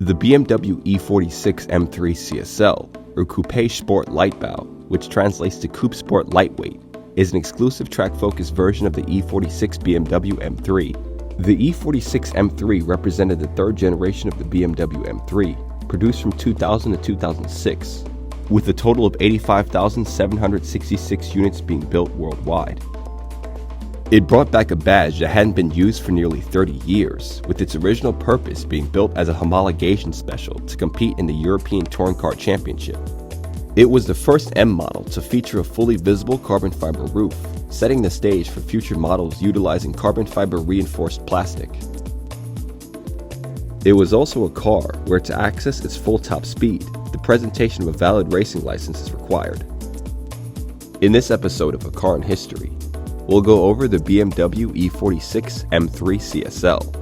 The BMW E46 M3 CSL, or Coupe Sport Lightbau, which translates to Coupe Sport Lightweight, is an exclusive track-focused version of the E46 BMW M3. The E46 M3 represented the third generation of the BMW M3, produced from 2000 to 2006, with a total of 85,766 units being built worldwide. It brought back a badge that hadn't been used for nearly 30 years, with its original purpose being built as a homologation special to compete in the European Touring Car Championship. It was the first M model to feature a fully visible carbon fiber roof, setting the stage for future models utilizing carbon fiber reinforced plastic. It was also a car where, to access its full top speed, the presentation of a valid racing license is required. In this episode of A Car in History, we'll go over the BMW E46 M3 CSL.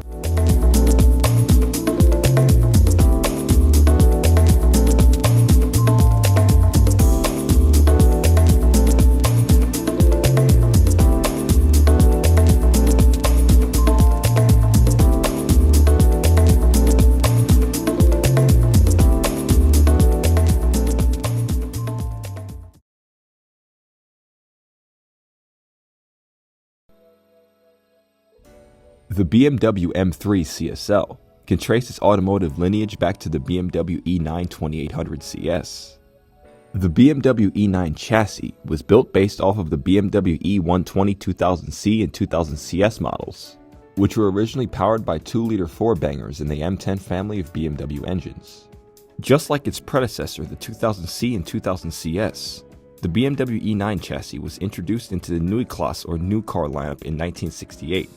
The BMW M3 CSL can trace its automotive lineage back to the BMW E9 2800 CS. The BMW E9 chassis was built based off of the BMW E120 2000C and 2000 CS models, which were originally powered by 2-liter 4-bangers in the M10 family of BMW engines. Just like its predecessor, the 2000C and 2000 CS, the BMW E9 chassis was introduced into the Neue Klasse or new car lineup in 1968.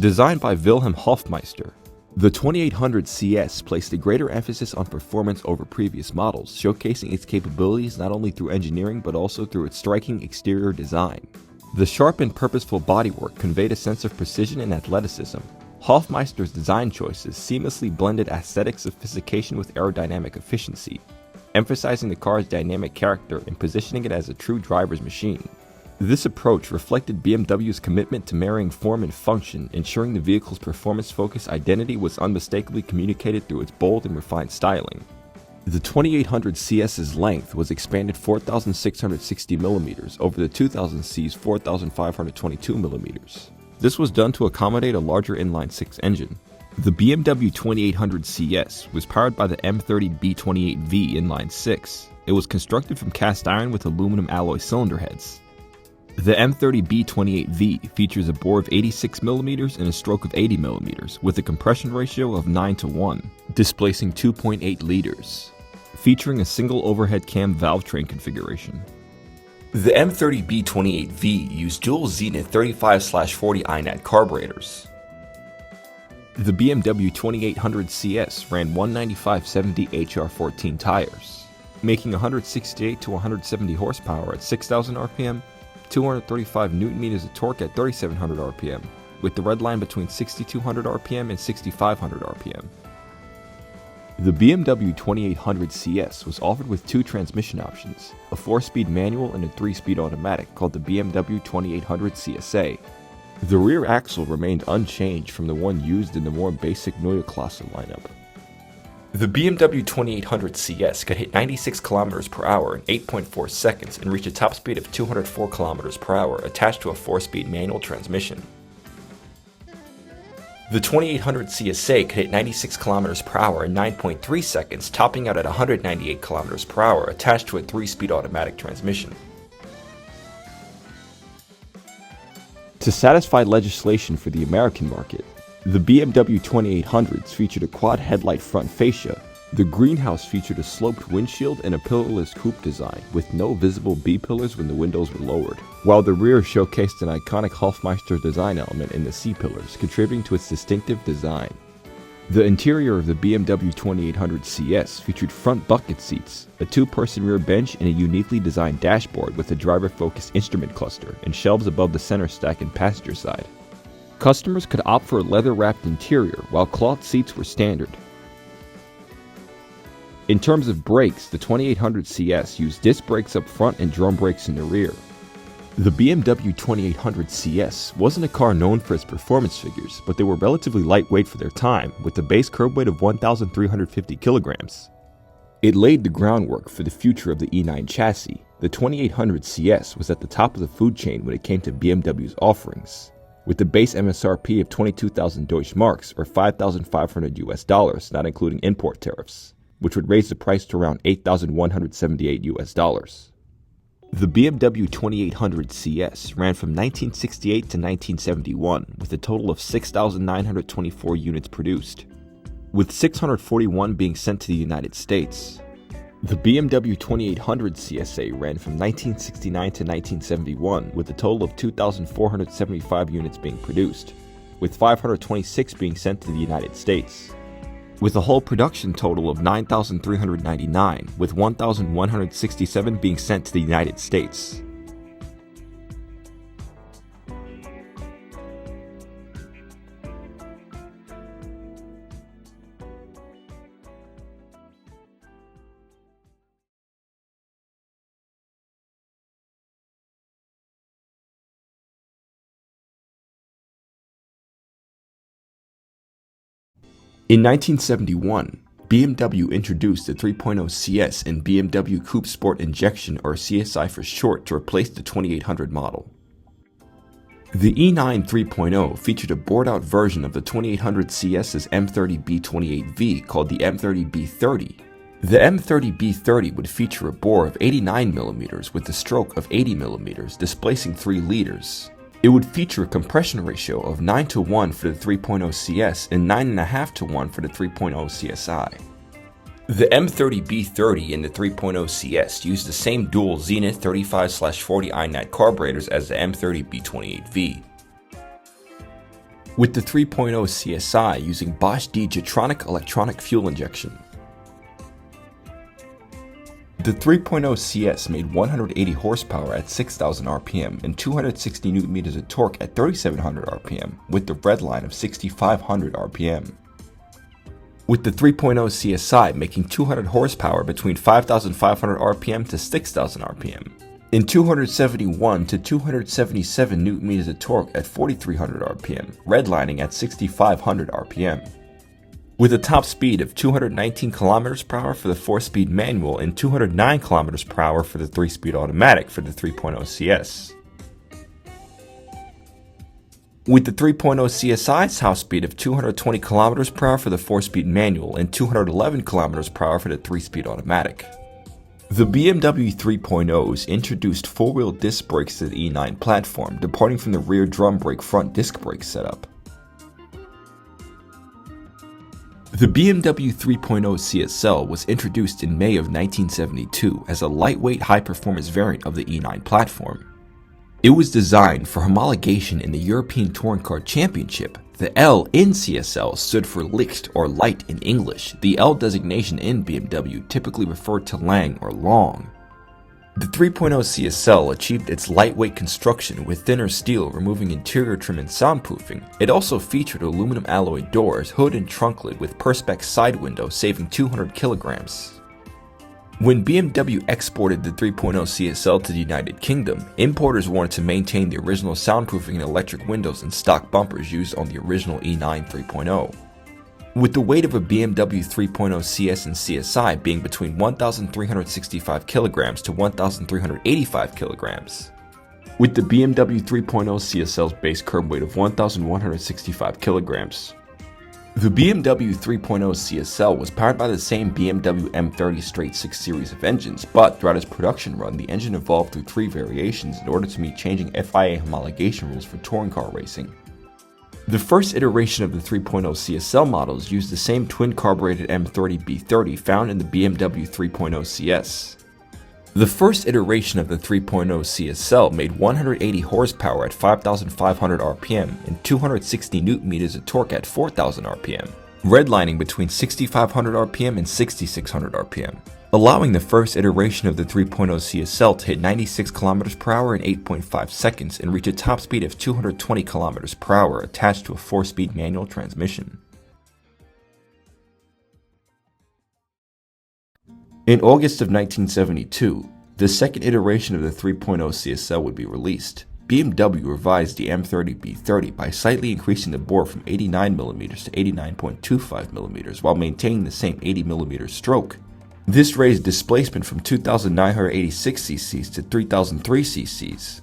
Designed by Wilhelm Hofmeister, the 2800 CS placed a greater emphasis on performance over previous models, showcasing its capabilities not only through engineering but also through its striking exterior design. The sharp and purposeful bodywork conveyed a sense of precision and athleticism. Hofmeister's design choices seamlessly blended aesthetic sophistication with aerodynamic efficiency, emphasizing the car's dynamic character and positioning it as a true driver's machine. This approach reflected BMW's commitment to marrying form and function, ensuring the vehicle's performance-focused identity was unmistakably communicated through its bold and refined styling. The 2800 CS's length was expanded 4,660mm over the 2000C's 4,522mm. This was done to accommodate a larger inline-six engine. The BMW 2800 CS was powered by the M30 B28V inline-six. It was constructed from cast iron with aluminum alloy cylinder heads. The M30 B28V features a bore of 86mm and a stroke of 80mm, with a compression ratio of 9:1, displacing 2.8 liters, featuring a single overhead cam valve train configuration. The M30 B28V used dual Zenith 35/40 INAT carburetors. The BMW 2800 CS ran 195/70 HR14 tires, making 168 to 170 horsepower at 6,000 RPM, 235 Nm of torque at 3,700 RPM, with the red line between 6,200 RPM and 6,500 RPM. The BMW 2800 CS was offered with two transmission options, a 4-speed manual and a 3-speed automatic called the BMW 2800 CSA. The rear axle remained unchanged from the one used in the more basic Neue Klasse lineup. The BMW 2800 CS could hit 96 km per hour in 8.4 seconds and reach a top speed of 204 km per hour attached to a 4-speed manual transmission. The 2800 CSA could hit 96 km per hour in 9.3 seconds, topping out at 198 km per hour attached to a 3-speed automatic transmission. To satisfy legislation for the American market, the BMW 2800s featured a quad headlight front fascia. The greenhouse featured a sloped windshield and a pillarless coupe design, with no visible B-pillars when the windows were lowered, while the rear showcased an iconic Hofmeister design element in the C-pillars, contributing to its distinctive design. The interior of the BMW 2800 CS featured front bucket seats, a 2-person rear bench, and a uniquely designed dashboard with a driver-focused instrument cluster and shelves above the center stack and passenger side. Customers could opt for a leather-wrapped interior, while cloth seats were standard. In terms of brakes, the 2800 CS used disc brakes up front and drum brakes in the rear. The BMW 2800 CS wasn't a car known for its performance figures, but they were relatively lightweight for their time, with a base curb weight of 1,350 kilograms. It laid the groundwork for the future of the E9 chassis. The 2800 CS was at the top of the food chain when it came to BMW's offerings, with the base MSRP of 22,000 Deutsche Marks or $5,500 US, not including import tariffs, which would raise the price to around $8,178 US. The BMW 2800 CS ran from 1968 to 1971 with a total of 6,924 units produced, with 641 being sent to the United States. The BMW 2800 CSA ran from 1969 to 1971 with a total of 2,475 units being produced, with 526 being sent to the United States, with a whole production total of 9,399, with 1,167 being sent to the United States. In 1971, BMW introduced the 3.0 CS and BMW Coupe Sport Injection, or CSI for short, to replace the 2800 model. The E9 3.0 featured a bored-out version of the 2800 CS's M30B28V called the M30B30. The M30B30 would feature a bore of 89mm with a stroke of 80mm, displacing 3 liters. It would feature a compression ratio of 9:1 for the 3.0 CS and 9.5:1 for the 3.0 CSI. The M30B30 and the 3.0 CS used the same dual Zenith 35/40 INAT carburetors as the M30B28V, with the 3.0 CSI using Bosch D Jetronic electronic fuel injection. The 3.0 CS made 180 horsepower at 6,000 RPM and 260 Nm of torque at 3,700 RPM, with the red line of 6,500 RPM. With the 3.0 CSI making 200 horsepower between 5,500 RPM to 6,000 RPM, and 271 to 277 Nm of torque at 4,300 RPM, redlining at 6,500 RPM. With a top speed of 219 km/h for the 4-speed manual and 209 km/h for the 3-speed automatic for the 3.0 CS. With the 3.0 CSI's top speed of 220 km/h for the 4-speed manual and 211 km/h for the 3-speed automatic. The BMW 3.0s introduced 4-wheel disc brakes to the E9 platform, departing from the rear drum brake front disc brake setup. The BMW 3.0 CSL was introduced in May of 1972 as a lightweight high-performance variant of the E9 platform. It was designed for homologation in the European Touring Car Championship. The L in CSL stood for licht or light in English. The L designation in BMW typically referred to lang or long. The 3.0 CSL achieved its lightweight construction with thinner steel, removing interior trim and soundproofing. It also featured aluminum alloy doors, hood and trunk lid with perspex side window, saving 200 kilograms. When BMW exported the 3.0 CSL to the United Kingdom, importers wanted to maintain the original soundproofing and electric windows and stock bumpers used on the original E9 3.0. With the weight of a BMW 3.0 CS and CSI being between 1,365 kilograms to 1,385 kilograms. With the BMW 3.0 CSL's base curb weight of 1,165 kilograms. The BMW 3.0 CSL was powered by the same BMW M30 straight 6 series of engines, but throughout its production run, the engine evolved through 3 variations in order to meet changing FIA homologation rules for touring car racing. The first iteration of the 3.0 CSL models used the same twin-carbureted M30B30 found in the BMW 3.0 CS. The first iteration of the 3.0 CSL made 180 horsepower at 5,500 RPM and 260 Nm of torque at 4,000 RPM, redlining between 6,500 RPM and 6,600 RPM, allowing the first iteration of the 3.0 CSL to hit 96 km/h in 8.5 seconds and reach a top speed of 220 km/h attached to a 4-speed manual transmission. In August of 1972, the second iteration of the 3.0 CSL would be released. BMW revised the M30B30 by slightly increasing the bore from 89mm to 89.25mm while maintaining the same 80mm stroke. This raised displacement from 2,986 cc's to 3,003 cc's.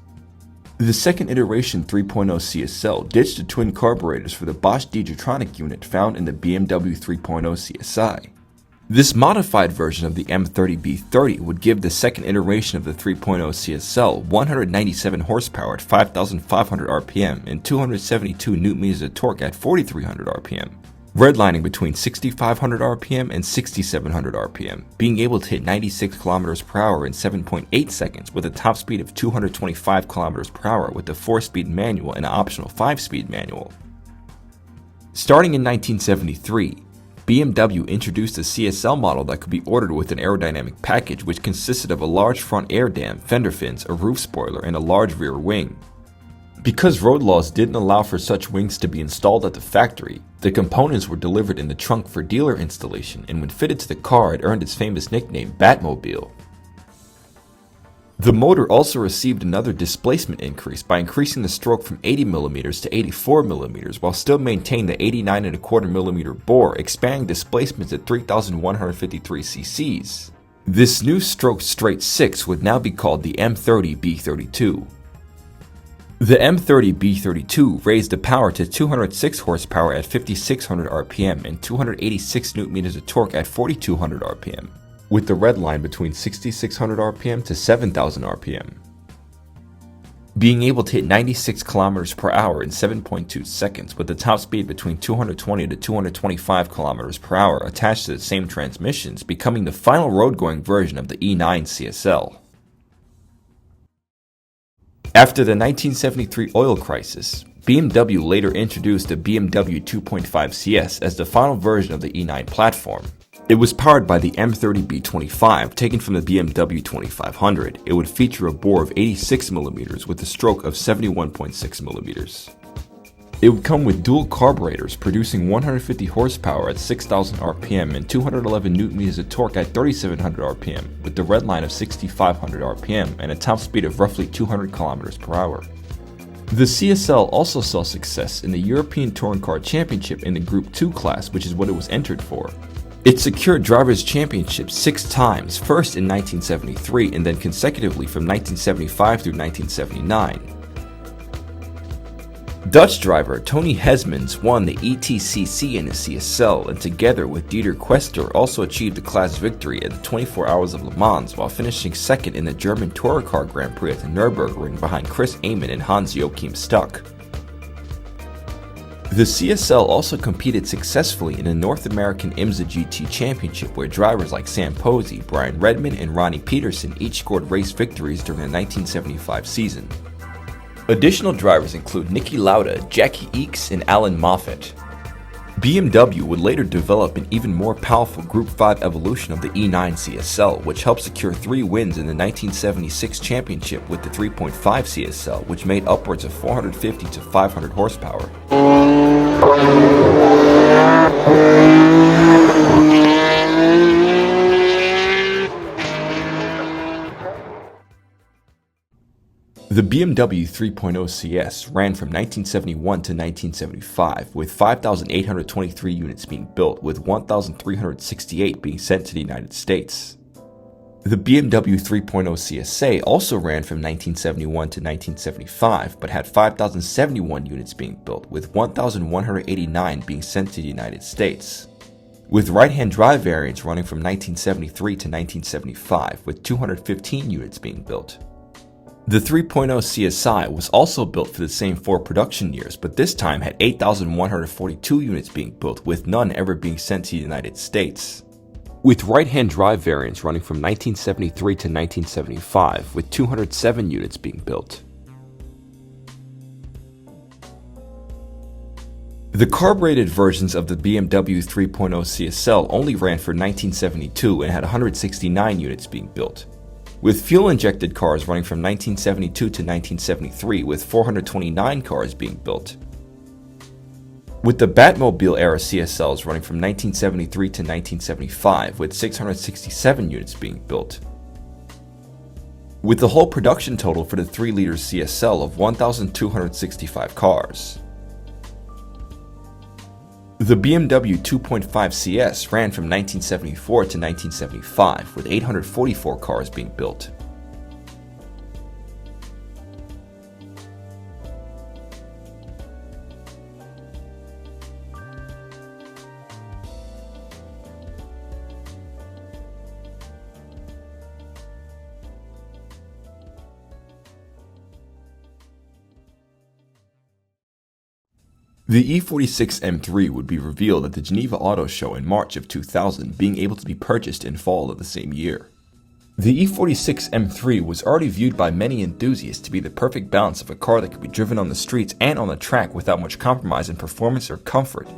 The second iteration 3.0 CSL ditched the twin carburetors for the Bosch Digitronic unit found in the BMW 3.0 CSI. This modified version of the M30B30 would give the second iteration of the 3.0 CSL 197 horsepower at 5,500 RPM and 272 Nm of torque at 4,300 RPM, redlining between 6,500 RPM and 6,700 RPM, being able to hit 96 km per hour in 7.8 seconds with a top speed of 225 km per hour with a 4-speed manual and an optional 5-speed manual. Starting in 1973, BMW introduced a CSL model that could be ordered with an aerodynamic package which consisted of a large front air dam, fender fins, a roof spoiler, and a large rear wing. Because road laws didn't allow for such wings to be installed at the factory, the components were delivered in the trunk for dealer installation, and when fitted to the car it earned its famous nickname Batmobile. The motor also received another displacement increase by increasing the stroke from 80mm to 84mm while still maintaining the 89.25mm bore, expanding displacement to 3,153 cc's. This new stroke straight 6 would now be called the M30B32. The M30B32 raised the power to 206 horsepower at 5,600 RPM and 286 Nm of torque at 4,200 RPM. With the red line between 6,600 RPM to 7,000 RPM. Being able to hit 96 km per hour in 7.2 seconds with a top speed between 220 to 225 km per hour attached to the same transmissions, becoming the final road-going version of the E9 CSL. After the 1973 oil crisis, BMW later introduced the BMW 2.5 CS as the final version of the E9 platform. It was powered by the M30B25 taken from the BMW 2500. It would feature a bore of 86mm with a stroke of 71.6mm. It would come with dual carburetors producing 150 horsepower at 6,000 RPM and 211 Nm of torque at 3,700 RPM with the red line of 6,500 RPM and a top speed of roughly 200 km per hour. The CSL also saw success in the European Touring Car Championship in the Group 2 class, which is what it was entered for. It secured Drivers' Championship 6 times, first in 1973 and then consecutively from 1975 through 1979. Dutch driver Tony Hesmans won the ETCC in the CSL and together with Dieter Quester also achieved a class victory at the 24 Hours of Le Mans while finishing second in the German Tourer Car Grand Prix at the Nürburgring behind Chris Amon and Hans-Joachim Stuck. The CSL also competed successfully in the North American IMSA GT Championship where drivers like Sam Posey, Brian Redman, and Ronnie Peterson each scored race victories during the 1975 season. Additional drivers include Niki Lauda, Jackie Eakes, and Alan Moffat. BMW would later develop an even more powerful Group 5 evolution of the E9 CSL, which helped secure 3 wins in the 1976 championship with the 3.5 CSL, which made upwards of 450 to 500 horsepower. The BMW 3.0 CS ran from 1971 to 1975, with 5,823 units being built, with 1,368 being sent to the United States. The BMW 3.0 CSA also ran from 1971 to 1975, but had 5,071 units being built, with 1,189 being sent to the United States. With right-hand drive variants running from 1973 to 1975, with 215 units being built. The 3.0 CSI was also built for the same 4 production years, but this time had 8,142 units being built, with none ever being sent to the United States. With right-hand drive variants running from 1973 to 1975, with 207 units being built. The carbureted versions of the BMW 3.0 CSL only ran for 1972 and had 169 units being built, with fuel-injected cars running from 1972 to 1973 with 429 cars being built. With the Batmobile-era CSLs running from 1973 to 1975 with 667 units being built. with the whole production total for the 3-liter CSL of 1,265 cars. The BMW 2.5 CS ran from 1974 to 1975, with 844 cars being built. The E46 M3 would be revealed at the Geneva Auto Show in March of 2000, being able to be purchased in fall of the same year. The E46 M3 was already viewed by many enthusiasts to be the perfect balance of a car that could be driven on the streets and on the track without much compromise in performance or comfort.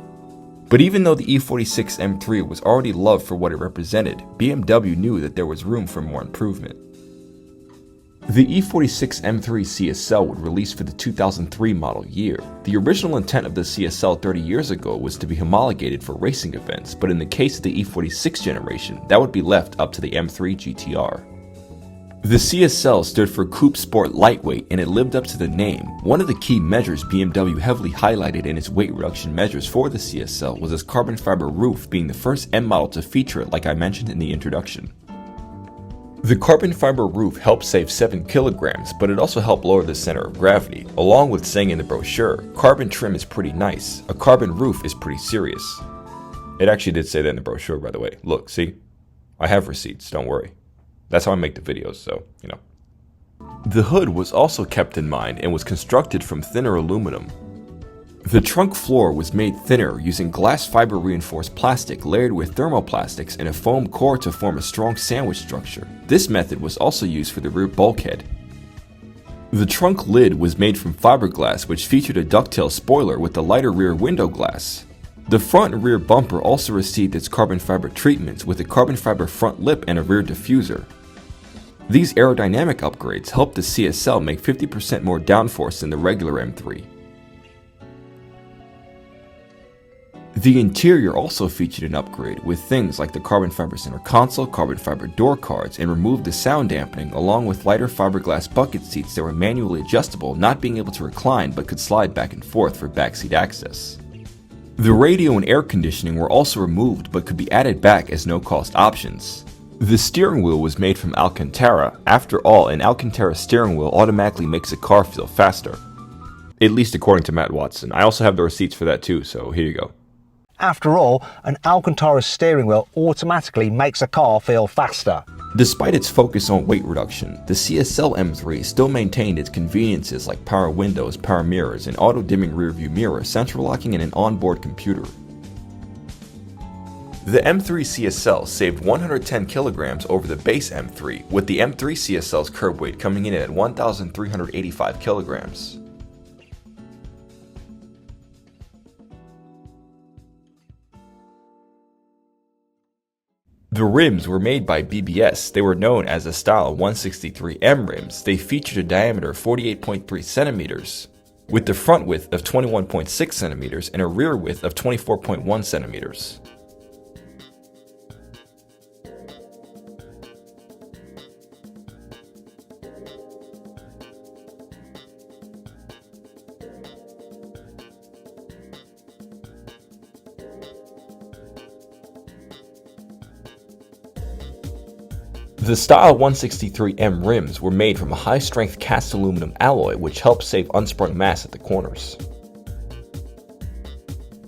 But even though the E46 M3 was already loved for what it represented, BMW knew that there was room for more improvement. The E46 M3 CSL would release for the 2003 model year. The original intent of the CSL 30 years ago was to be homologated for racing events, but in the case of the E46 generation, that would be left up to the M3 GTR. The CSL stood for Coupe Sport Lightweight, and it lived up to the name. One of the key measures BMW heavily highlighted in its weight reduction measures for the CSL was its carbon fiber roof, being the first M model to feature it, like I mentioned in the introduction. The carbon fiber roof helped save 7 kilograms, but it also helped lower the center of gravity. Along with saying in the brochure, carbon trim is pretty nice, a carbon roof is pretty serious. It actually did say that in the brochure, by the way. Look, see? I have receipts, don't worry. That's how I make the videos, so, you know. The hood was also kept in mind and was constructed from thinner aluminum. The trunk floor was made thinner using glass fiber reinforced plastic layered with thermoplastics and a foam core to form a strong sandwich structure. This method was also used for the rear bulkhead. The trunk lid was made from fiberglass, which featured a ducktail spoiler with a lighter rear window glass. The front and rear bumper also received its carbon fiber treatments with a carbon fiber front lip and a rear diffuser. These aerodynamic upgrades helped the CSL make 50% more downforce than the regular M3. The interior also featured an upgrade with things like the carbon fiber center console, carbon fiber door cards, and removed the sound dampening, along with lighter fiberglass bucket seats that were manually adjustable, not being able to recline but could slide back and forth for backseat access. The radio and air conditioning were also removed but could be added back as no-cost options. The steering wheel was made from Alcantara. After all, an Alcantara steering wheel automatically makes a car feel faster. At least according to Matt Watson. I also have the receipts for that too, so here you go. After all, an Alcantara steering wheel automatically makes a car feel faster. Despite its focus on weight reduction, the CSL M3 still maintained its conveniences like power windows, power mirrors, an auto-dimming rearview mirror, central locking, and an onboard computer. The M3 CSL saved 110 kilograms over the base M3, with the M3 CSL's curb weight coming in at 1,385 kilograms. The rims were made by BBS. They were known as the Style 163M rims. They featured a diameter of 48.3 centimeters, with the front width of 21.6 centimeters and a rear width of 24.1 centimeters. The Style 163M rims were made from a high-strength cast aluminum alloy, which helped save unsprung mass at the corners.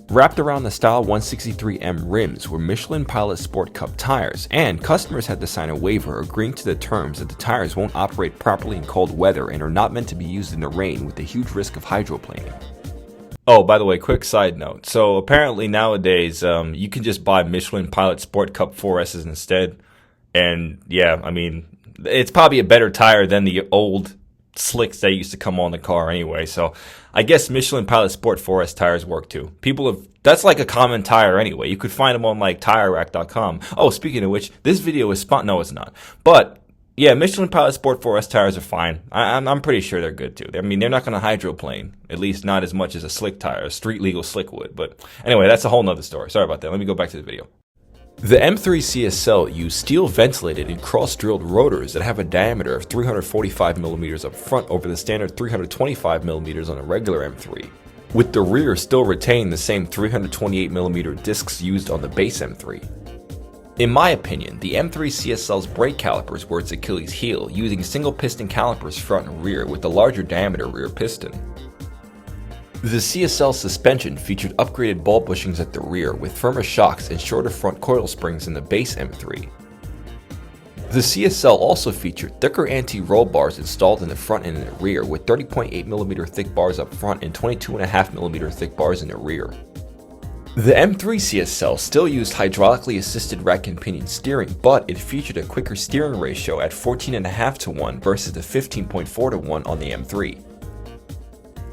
Wrapped around the Style 163M rims were Michelin Pilot Sport Cup tires, and customers had to sign a waiver agreeing to the terms that the tires won't operate properly in cold weather and are not meant to be used in the rain with the huge risk of hydroplaning. Oh, by the way, quick side note. So apparently nowadays, you can just buy Michelin Pilot Sport Cup 4S's instead. And yeah, I mean, it's probably a better tire than the old slicks that used to come on the car anyway. So I guess Michelin Pilot Sport 4S tires work too. That's like a common tire anyway. You could find them on like TireRack.com. Oh, speaking of which, this video is no, it's not. But yeah, Michelin Pilot Sport 4S tires are fine. I'm pretty sure they're good too. I mean, they're not going to hydroplane, at least not as much as a slick tire, a street legal slick would. But anyway, that's a whole nother story. Sorry about that. Let me go back to the video. The M3 CSL used steel ventilated and cross-drilled rotors that have a diameter of 345mm up front over the standard 325mm on a regular M3, with the rear still retaining the same 328mm discs used on the base M3. In my opinion, the M3 CSL's brake calipers were its Achilles heel, using single piston calipers front and rear with a larger diameter rear piston. The CSL suspension featured upgraded ball bushings at the rear with firmer shocks and shorter front coil springs than the base M3. The CSL also featured thicker anti-roll bars installed in the front and in the rear with 30.8mm thick bars up front and 22.5mm thick bars in the rear. The M3 CSL still used hydraulically assisted rack and pinion steering, but it featured a quicker steering ratio at 14.5 to 1 versus the 15.4 to 1 on the M3.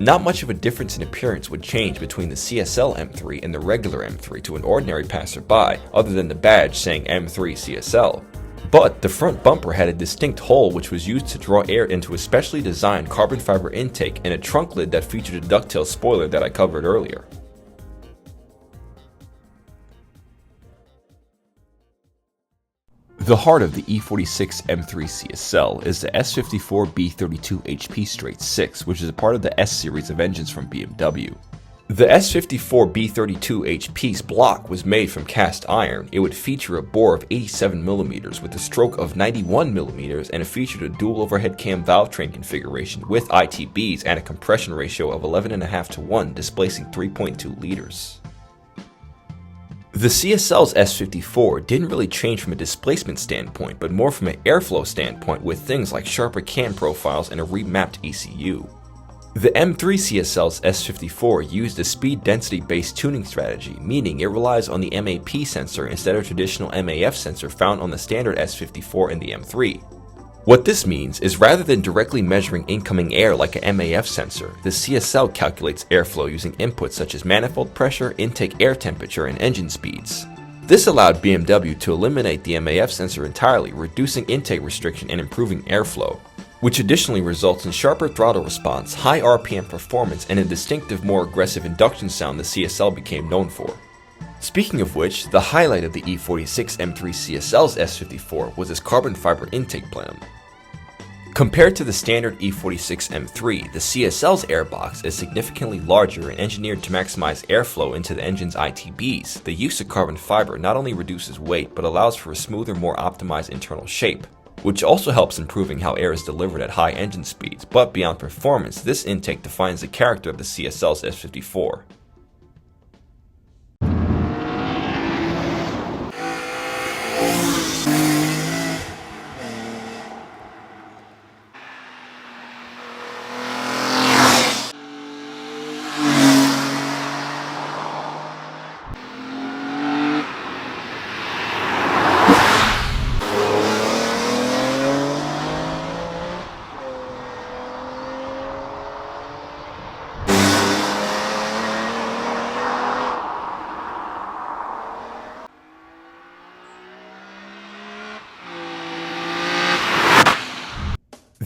Not much of a difference in appearance would change between the CSL M3 and the regular M3 to an ordinary passerby, other than the badge saying M3 CSL. But the front bumper had a distinct hole which was used to draw air into a specially designed carbon fiber intake and a trunk lid that featured a ducktail spoiler that I covered earlier. The heart of the E46 M3 CSL is the S54B32 HP straight 6, which is a part of the S series of engines from BMW. The S54B32 HP's block was made from cast iron. It would feature a bore of 87mm with a stroke of 91mm, and it featured a dual overhead cam valve train configuration with ITBs and a compression ratio of 11.5 to 1, displacing 3.2 liters. The CSL's S54 didn't really change from a displacement standpoint, but more from an airflow standpoint with things like sharper cam profiles and a remapped ECU. The M3 CSL's S54 used a speed density based tuning strategy, meaning it relies on the MAP sensor instead of traditional MAF sensor found on the standard S54 and the M3. What this means is rather than directly measuring incoming air like a MAF sensor, the CSL calculates airflow using inputs such as manifold pressure, intake air temperature, and engine speeds. This allowed BMW to eliminate the MAF sensor entirely, reducing intake restriction and improving airflow, which additionally results in sharper throttle response, high RPM performance, and a distinctive, more aggressive induction sound the CSL became known for. Speaking of which, the highlight of the E46 M3 CSL's S54 was its carbon fiber intake plenum. Compared to the standard E46 M3, the CSL's airbox is significantly larger and engineered to maximize airflow into the engine's ITBs. The use of carbon fiber not only reduces weight, but allows for a smoother, more optimized internal shape, which also helps improving how air is delivered at high engine speeds. But beyond performance, this intake defines the character of the CSL's S54.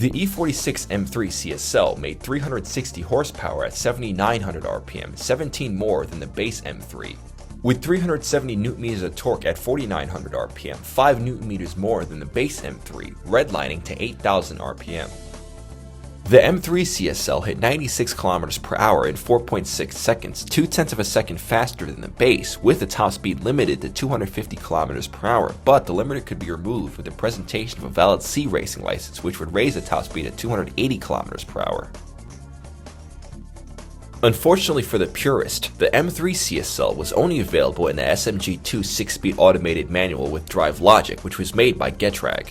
The E46 M3 CSL made 360 horsepower at 7,900 RPM, 17 more than the base M3, with 370 Nm of torque at 4,900 RPM, 5 Nm more than the base M3, redlining to 8,000 RPM. The M3 CSL hit 96 km per hour in 4.6 seconds, 0.2 of a second faster than the base, with the top speed limited to 250 km per hour, but the limiter could be removed with the presentation of a valid C racing license, which would raise the top speed to 280 km per hour. Unfortunately for the purist, the M3 CSL was only available in the SMG2 6-speed automated manual with drive logic, which was made by Getrag.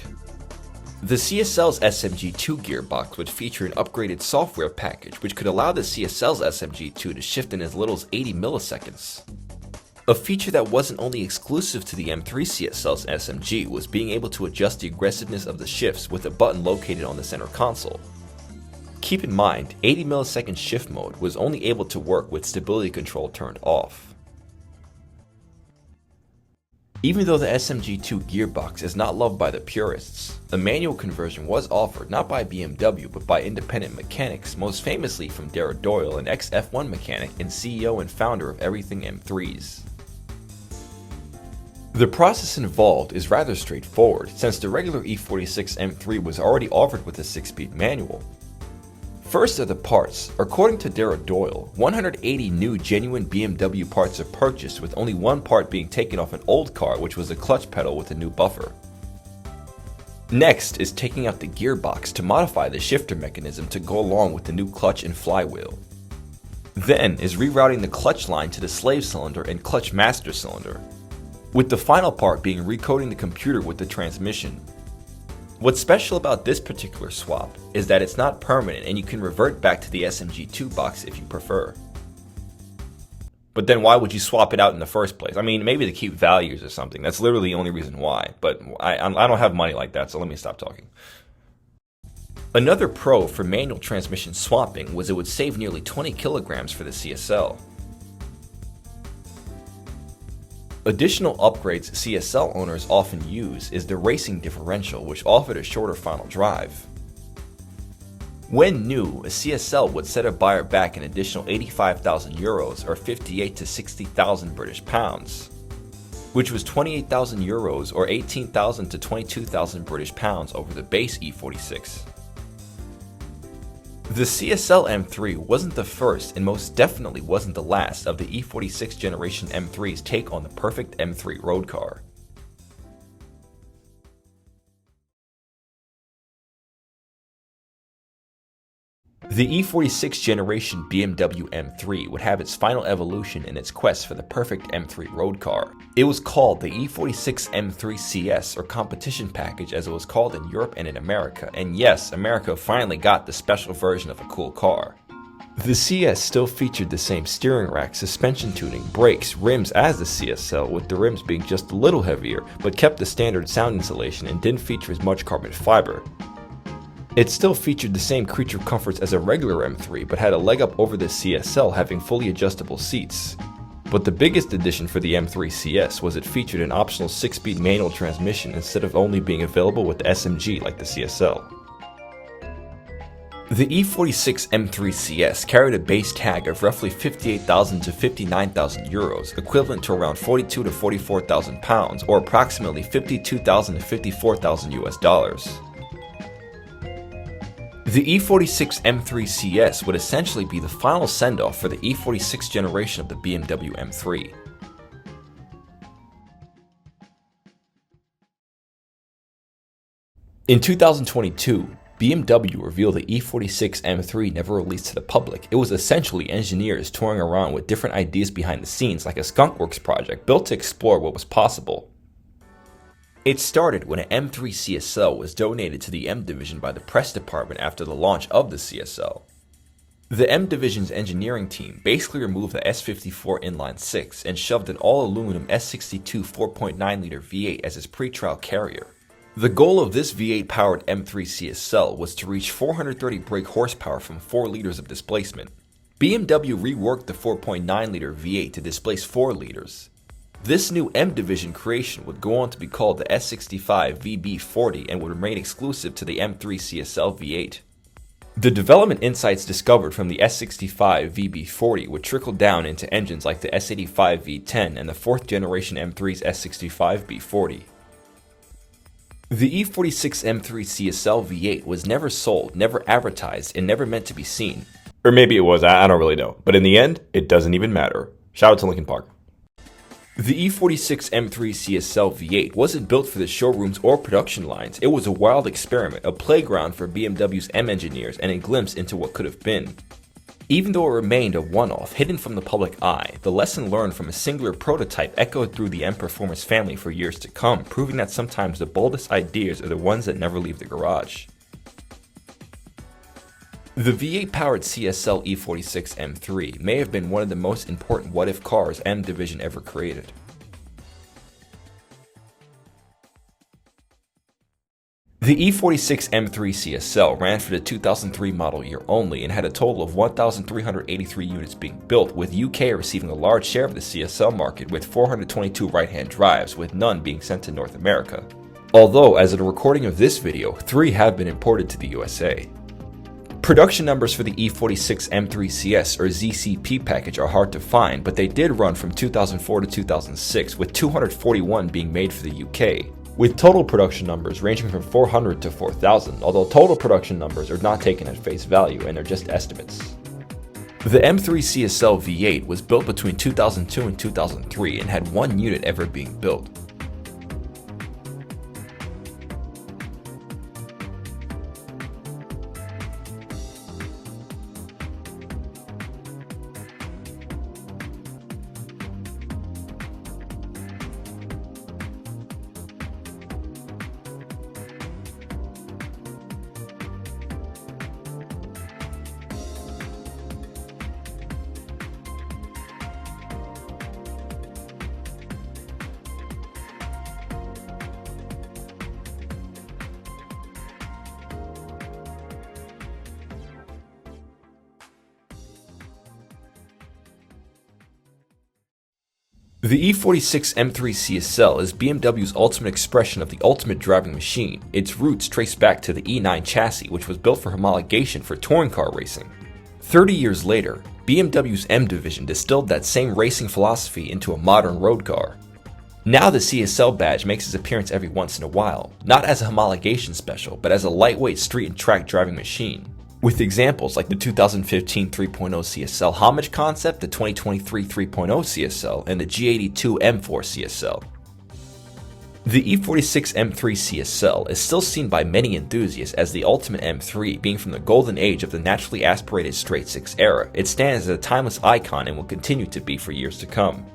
The CSL's SMG2 gearbox would feature an upgraded software package which could allow the CSL's SMG2 to shift in as little as 80 milliseconds. A feature that wasn't only exclusive to the M3 CSL's SMG was being able to adjust the aggressiveness of the shifts with a button located on the center console. Keep in mind, 80 millisecond shift mode was only able to work with stability control turned off. Even though the SMG2 gearbox is not loved by the purists, a manual conversion was offered not by BMW but by independent mechanics, most famously from Darrell Doyle, an ex-F1 mechanic and CEO and founder of everything M3s. The process involved is rather straightforward, since the regular E46 M3 was already offered with a 6-speed manual. First are the parts. According to Darrell Doyle, 180 new genuine BMW parts are purchased, with only one part being taken off an old car, which was a clutch pedal with a new buffer. Next is taking out the gearbox to modify the shifter mechanism to go along with the new clutch and flywheel. Then is rerouting the clutch line to the slave cylinder and clutch master cylinder, with the final part being recoding the computer with the transmission. What's special about this particular swap is that it's not permanent and you can revert back to the SMG2 box if you prefer. But then why would you swap it out in the first place? I mean, maybe to keep values or something. That's literally the only reason why, but I don't have money like that, so let me stop talking. Another pro for manual transmission swapping was it would save nearly 20 kilograms for the CSL. Additional upgrades CSL owners often use is the racing differential, which offered a shorter final drive. When new, a CSL would set a buyer back an additional €85,000 or 58 to 60,000 British pounds, which was 28,000 euros or 18,000 to 22,000 British pounds over the base E46. The CSL M3 wasn't the first and most definitely wasn't the last of the E46 generation M3's take on the perfect M3 road car. The E46 generation BMW M3 would have its final evolution in its quest for the perfect M3 road car. It was called the E46 M3 CS, or competition package as it was called in Europe and in America, and yes, America finally got the special version of a cool car. The CS still featured the same steering rack, suspension tuning, brakes, rims as the CSL, with the rims being just a little heavier, but kept the standard sound insulation and didn't feature as much carbon fiber. It still featured the same creature comforts as a regular M3, but had a leg up over the CSL, having fully adjustable seats. But the biggest addition for the M3 CS was it featured an optional 6-speed manual transmission instead of only being available with the SMG like the CSL. The E46 M3 CS carried a base tag of roughly 58,000 to 59,000 euros, equivalent to around 42 to 44,000 pounds, or approximately 52,000 to 54,000 US dollars. The E46 M3 CS would essentially be the final send-off for the E46 generation of the BMW M3. In 2022, BMW revealed the E46 M3 never released to the public. It was essentially engineers touring around with different ideas behind the scenes, like a skunkworks project built to explore what was possible. It started when an M3 CSL was donated to the M Division by the press department after the launch of the CSL. The M Division's engineering team basically removed the S54 inline 6 and shoved an all-aluminum S62 4.9-liter V8 as its pre-trial carrier. The goal of this V8-powered M3 CSL was to reach 430 brake horsepower from 4 liters of displacement. BMW reworked the 4.9-liter V8 to displace 4 liters. This new M Division creation would go on to be called the S65 VB40 and would remain exclusive to the M3 CSL V8. The development insights discovered from the S65 VB40 would trickle down into engines like the S85 V10 and the 4th generation M3's S65 B40. The E46 M3 CSL V8 was never sold, never advertised, and never meant to be seen. Or maybe it was, I don't really know. But in the end, it doesn't even matter. Shout out to Linkin Park. The E46 M3 CSL V8 wasn't built for the showrooms or production lines. It was a wild experiment, a playground for BMW's M engineers, and a glimpse into what could have been. Even though it remained a one-off, hidden from the public eye, the lesson learned from a singular prototype echoed through the M Performance family for years to come, proving that sometimes the boldest ideas are the ones that never leave the garage. The V8-powered CSL E46 M3 may have been one of the most important what-if cars M Division ever created. The E46 M3 CSL ran for the 2003 model year only and had a total of 1,383 units being built, with UK receiving a large share of the CSL market with 422 right-hand drives, with none being sent to North America. Although, as of the recording of this video, 3 have been imported to the USA. Production numbers for the E46 M3CS or ZCP package are hard to find, but they did run from 2004 to 2006, with 241 being made for the UK, with total production numbers ranging from 400 to 4,000, although total production numbers are not taken at face value and are just estimates. The M3 CSL V8 was built between 2002 and 2003 and had one unit ever being built. The E46 M3 CSL is BMW's ultimate expression of the ultimate driving machine. Its roots trace back to the E9 chassis, which was built for homologation for touring car racing. 30 years later, BMW's M division distilled that same racing philosophy into a modern road car. Now the CSL badge makes its appearance every once in a while, not as a homologation special, but as a lightweight street and track driving machine, with examples like the 2015 3.0 CSL Homage concept, the 2023 3.0 CSL, and the G82 M4 CSL. The E46 M3 CSL is still seen by many enthusiasts as the ultimate M3, being from the golden age of the naturally aspirated straight six era. It stands as a timeless icon and will continue to be for years to come.